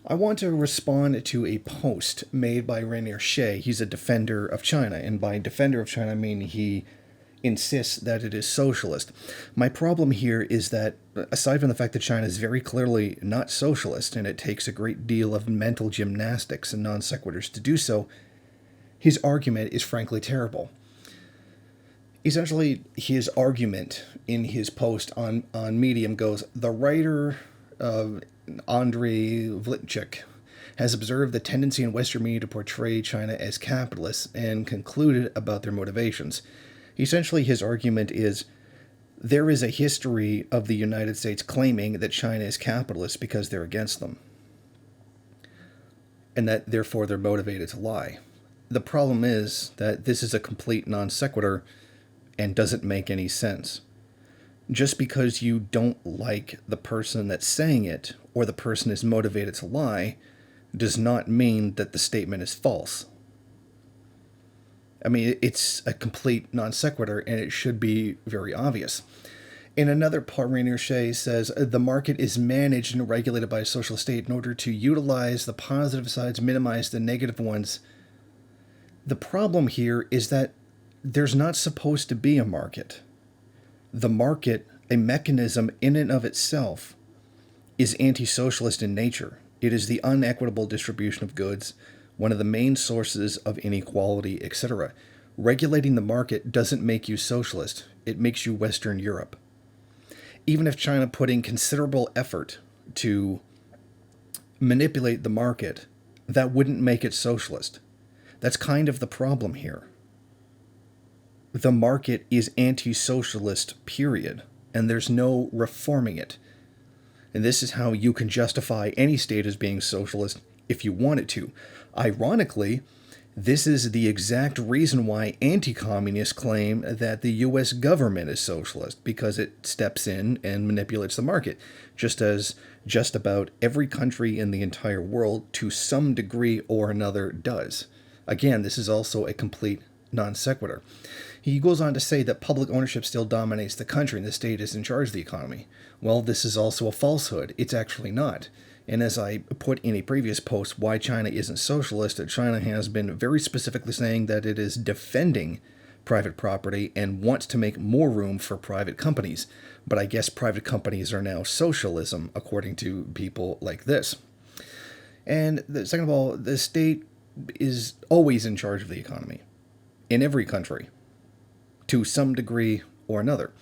I want to respond to a post made by Rainier Shea. He's a defender of China, and by defender of China, I mean he insists that it is socialist. My problem here is that, aside from the fact that China is very clearly not socialist, and it takes a great deal of mental gymnastics and non sequiturs to do so, his argument is frankly terrible. Essentially, his argument in his post on Medium goes, the writer Andrei Vlitchik has observed the tendency in Western media to portray China as capitalist and concluded about their motivations. Essentially, his argument is there is a history of the United States claiming that China is capitalist because they're against them, and that therefore they're motivated to lie. The problem is that this is a complete non sequitur and doesn't make any sense. Just because you don't like the person that's saying it, or the person is motivated to lie, does not mean that the statement is false. I mean, it's a complete non sequitur, and it should be very obvious. In another part, Rainier Shea says, the market is managed and regulated by a social state in order to utilize the positive sides, minimize the negative ones. The problem here is that there's not supposed to be a market. The market, a mechanism in and of itself, is anti-socialist in nature. It is the unequitable distribution of goods, one of the main sources of inequality, etc. Regulating the market doesn't make you socialist. It makes you Western Europe. Even if China put in considerable effort to manipulate the market, that wouldn't make it socialist. That's kind of the problem here. The market is anti-socialist, period, and there's no reforming it. And this is how you can justify any state as being socialist if you want it to. Ironically, this is the exact reason why anti-communists claim that the U.S. government is socialist, because it steps in and manipulates the market, just as just about every country in the entire world, to some degree or another, does. Again, this is also a complete non sequitur. He goes on to say that public ownership still dominates the country and the state is in charge of the economy. Well, this is also a falsehood. It's actually not. And as I put in a previous post, why China isn't socialist, China has been very specifically saying that it is defending private property and wants to make more room for private companies. But I guess private companies are now socialism, according to people like this. And second of all, the state is always in charge of the economy in every country, to some degree or another.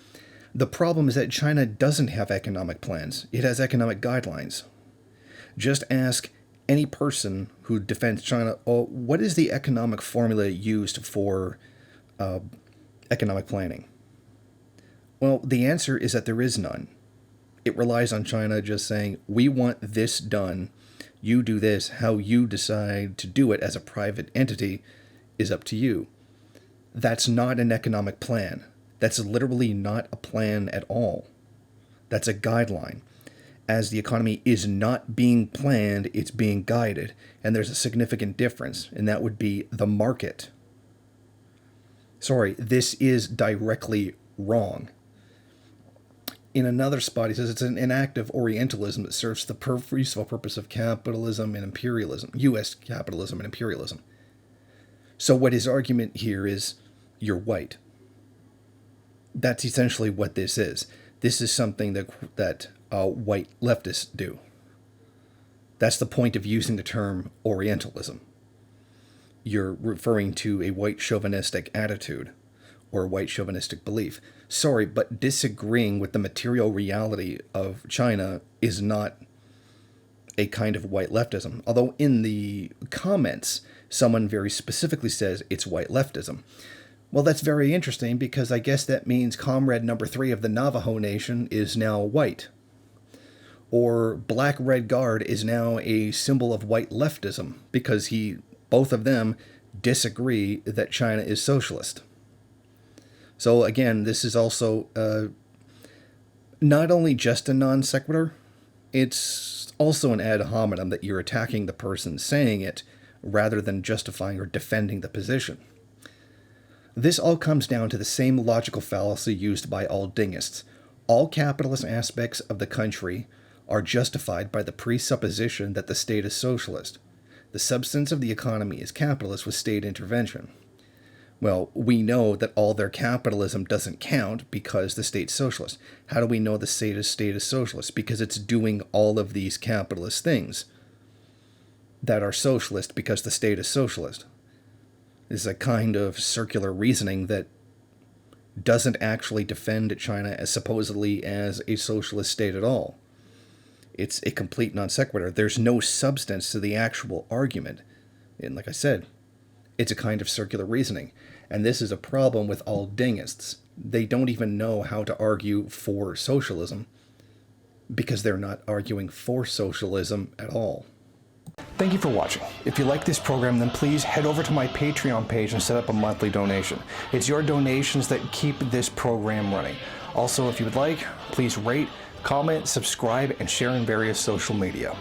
The problem is that China doesn't have economic plans. It has economic guidelines. Just ask any person who defends China, oh, what is the economic formula used for economic planning? Well, the answer is that there is none. It relies on China just saying, we want this done. You do this. How you decide to do it as a private entity is up to you. That's not an economic plan. That's literally not a plan at all. That's a guideline. As the economy is not being planned, it's being guided. And there's a significant difference, and that would be the market. Sorry, this is directly wrong. In another spot, he says it's an act of Orientalism that serves the useful purpose of capitalism and imperialism, U.S. capitalism and imperialism. So what his argument here is, you're white. That's essentially what this is. This is something that white leftists do. That's the point of using the term Orientalism. You're referring to a white chauvinistic attitude or white chauvinistic belief. Sorry, but disagreeing with the material reality of China is not a kind of white leftism. Although in the comments, someone very specifically says it's white leftism. Well, that's very interesting, because I guess that means comrade number 3 of the Navajo Nation is now white. Or Black Red Guard is now a symbol of white leftism, because both of them disagree that China is socialist. So again, this is also not only just a non sequitur, it's also an ad hominem, that you're attacking the person saying it rather than justifying or defending the position. This all comes down to the same logical fallacy used by all Dengists. All capitalist aspects of the country are justified by the presupposition that the state is socialist. The substance of the economy is capitalist with state intervention. Well, we know that all their capitalism doesn't count because the state's socialist. How do we know the state is socialist? Because it's doing all of these capitalist things that are socialist because the state is socialist. This is a kind of circular reasoning that doesn't actually defend China as supposedly as a socialist state at all. It's a complete non sequitur. There's no substance to the actual argument. And like I said, it's a kind of circular reasoning. And this is a problem with all Dengists. They don't even know how to argue for socialism because they're not arguing for socialism at all. Thank you for watching. If you like this program, then please head over to my Patreon page and set up a monthly donation. It's your donations that keep this program running. Also, if you would like, please rate, comment, subscribe, and share in various social media.